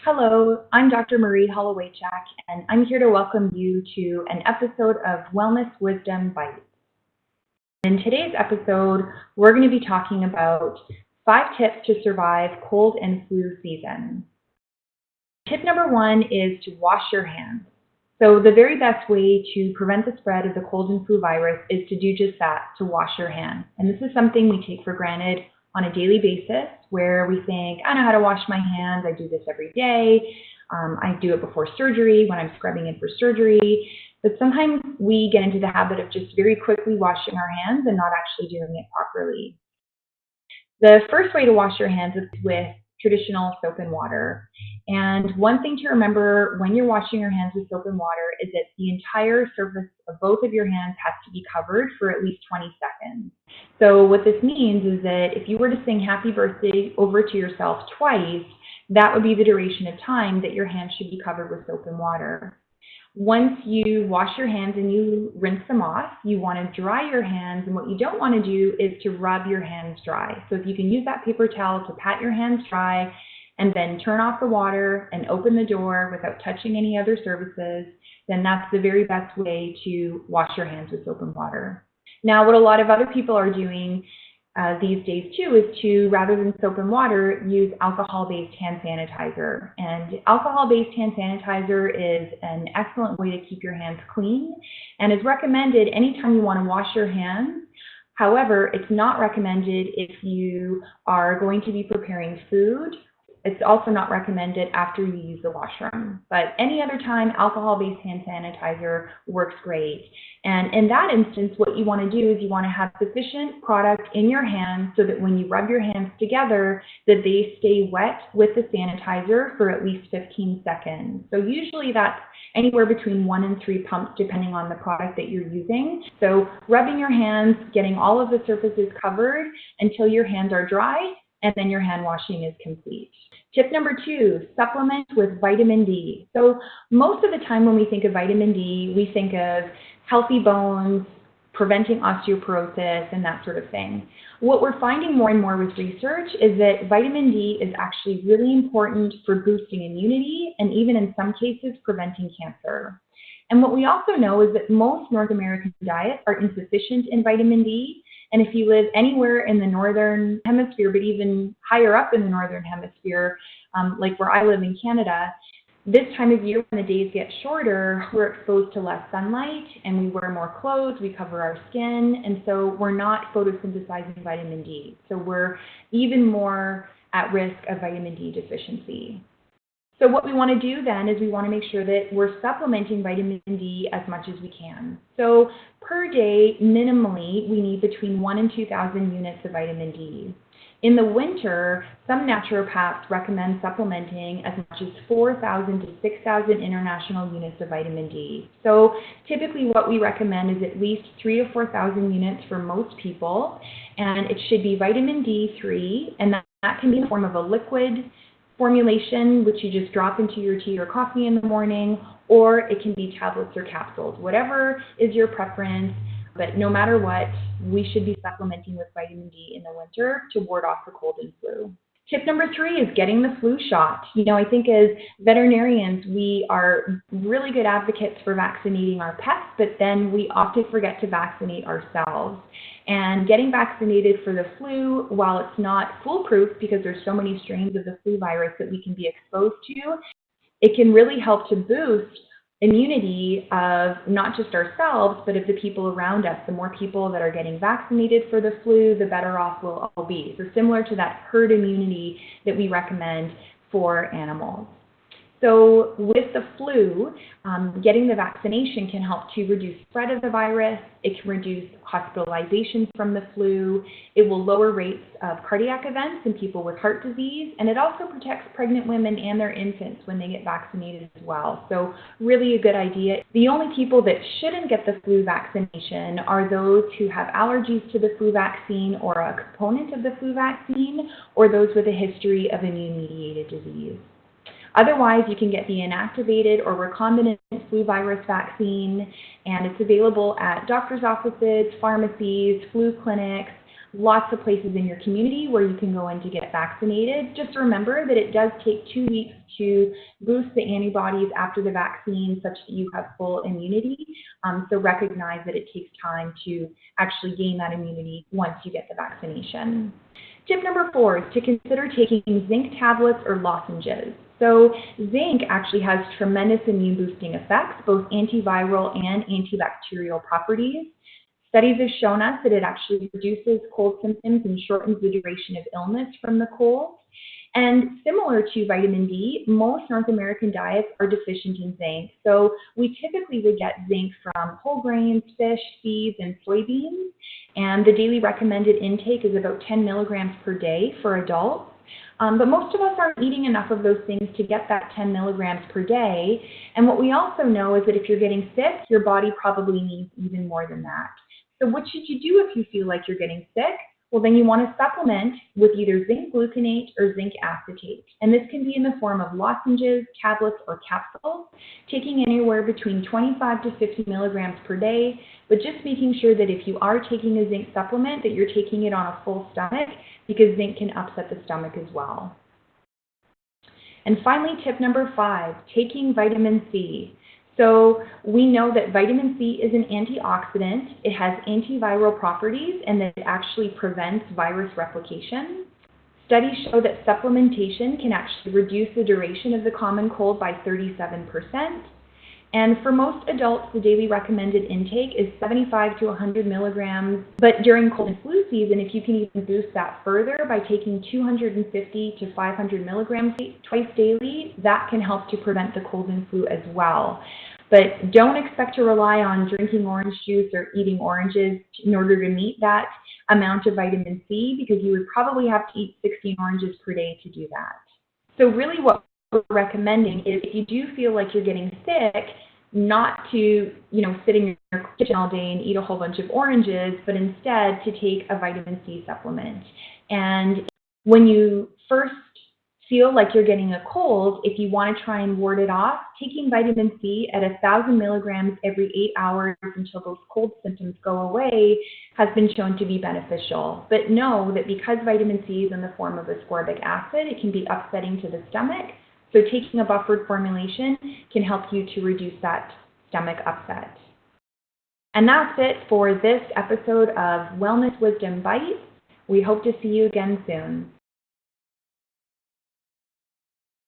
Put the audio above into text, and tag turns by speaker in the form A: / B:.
A: Hello, I'm Dr. Marie Hollowaychak, and I'm here to welcome you to an episode of Wellness Wisdom Bites. In today's episode, we're going to be talking about 5 tips to survive cold and flu season. Tip number 1 is to wash your hands. So the very best way to prevent the spread of the cold and flu virus is to do just that, to wash your hands. And this is something we take for granted on a daily basis, where we think, I know how to wash my hands, I do this every day, I do it before surgery, when I'm scrubbing in for surgery. But sometimes we get into the habit of just very quickly washing our hands and not actually doing it properly. The first way to wash your hands is with traditional soap and water. And one thing to remember when you're washing your hands with soap and water is that the entire surface of both of your hands has to be covered for at least 20 seconds. So what this means is that if you were to sing happy birthday over to yourself twice, that would be the duration of time that your hands should be covered with soap and water. Once you wash your hands and you rinse them off, you want to dry your hands, and what you don't want to do is to rub your hands dry. So if you can use that paper towel to pat your hands dry and then turn off the water and open the door without touching any other surfaces, then that's the very best way to wash your hands with soap and water. Now, what a lot of other people are doing these days too is to, rather than soap and water, use alcohol-based hand sanitizer. And alcohol-based hand sanitizer is an excellent way to keep your hands clean and is recommended anytime you want to wash your hands. However, it's not recommended if you are going to be preparing food. It's also not recommended after you use the washroom. But any other time, alcohol-based hand sanitizer works great. And in that instance, what you want to do is you want to have sufficient product in your hands so that when you rub your hands together, that they stay wet with the sanitizer for at least 15 seconds. So usually that's anywhere between 1 and 3 pumps depending on the product that you're using. So rubbing your hands, getting all of the surfaces covered until your hands are dry, and then your hand washing is complete. Tip number 2, supplement with vitamin D. So most of the time when we think of vitamin D, we think of healthy bones, preventing osteoporosis, and that sort of thing. What we're finding more and more with research is that vitamin D is actually really important for boosting immunity and even in some cases preventing cancer. And what we also know is that most North American diets are insufficient in vitamin D. And if you live anywhere in the Northern Hemisphere, but even higher up in the Northern Hemisphere, like where I live in Canada, this time of year when the days get shorter, we're exposed to less sunlight and we wear more clothes, we cover our skin, and so we're not photosynthesizing vitamin D. So we're even more at risk of vitamin D deficiency. So what we want to do then is we want to make sure that we're supplementing vitamin D as much as we can. So per day, minimally, we need between 1 and 2,000 units of vitamin D. In the winter, some naturopaths recommend supplementing as much as 4,000 to 6,000 international units of vitamin D. So typically what we recommend is at least 3,000 to 4,000 units for most people, and it should be vitamin D3, and that can be in the form of a liquid formulation, which you just drop into your tea or coffee in the morning, or it can be tablets or capsules, whatever is your preference. But no matter what, we should be supplementing with vitamin D in the winter to ward off the cold and flu. Tip number 3 is getting the flu shot. I think as veterinarians, we are really good advocates for vaccinating our pets, but then we often forget to vaccinate ourselves. And getting vaccinated for the flu, while it's not foolproof because there's so many strains of the flu virus that we can be exposed to, it can really help to boost immunity of not just ourselves, but of the people around us. The more people that are getting vaccinated for the flu, the better off we'll all be. So similar to that herd immunity that we recommend for animals. So with the flu, getting the vaccination can help to reduce spread of the virus. It can reduce hospitalizations from the flu. It will lower rates of cardiac events in people with heart disease, and it also protects pregnant women and their infants when they get vaccinated as well. So really a good idea. The only people that shouldn't get the flu vaccination are those who have allergies to the flu vaccine or a component of the flu vaccine, or those with a history of immune-mediated disease. Otherwise, you can get the inactivated or recombinant flu virus vaccine, and it's available at doctor's offices, pharmacies, flu clinics, lots of places in your community where you can go in to get vaccinated. Just remember that it does take 2 weeks to boost the antibodies after the vaccine such that you have full immunity. So recognize that it takes time to actually gain that immunity once you get the vaccination. Tip number 4 is to consider taking zinc tablets or lozenges. So zinc actually has tremendous immune boosting effects, both antiviral and antibacterial properties. Studies have shown us that it actually reduces cold symptoms and shortens the duration of illness from the cold. And similar to vitamin D, most North American diets are deficient in zinc. So we typically would get zinc from whole grains, fish, seeds, and soybeans. And the daily recommended intake is about 10 milligrams per day for adults. But most of us aren't eating enough of those things to get that 10 milligrams per day. And what we also know is that if you're getting sick, your body probably needs even more than that. So what should you do if you feel like you're getting sick? Well, then you want to supplement with either zinc gluconate or zinc acetate. And this can be in the form of lozenges, tablets, or capsules, taking anywhere between 25 to 50 milligrams per day, but just making sure that if you are taking a zinc supplement, that you're taking it on a full stomach, because zinc can upset the stomach as well. And finally, tip number 5, taking vitamin C. So we know that vitamin C is an antioxidant. It has antiviral properties and that it actually prevents virus replication. Studies show that supplementation can actually reduce the duration of the common cold by 37%. And for most adults, the daily recommended intake is 75 to 100 milligrams. But during cold and flu season, if you can even boost that further by taking 250 to 500 milligrams twice daily, that can help to prevent the cold and flu as well. But don't expect to rely on drinking orange juice or eating oranges in order to meet that amount of vitamin C, because you would probably have to eat 16 oranges per day to do that. So really what we're recommending is, if you do feel like you're getting sick, not to sit in your kitchen all day and eat a whole bunch of oranges, but instead to take a vitamin C supplement. And when you first feel like you're getting a cold, if you want to try and ward it off, taking vitamin C at 1,000 milligrams every 8 hours until those cold symptoms go away has been shown to be beneficial. But know that because vitamin C is in the form of ascorbic acid, it can be upsetting to the stomach. So taking a buffered formulation can help you to reduce that stomach upset. And that's it for this episode of Wellness Wisdom Bites. We hope to see you again soon.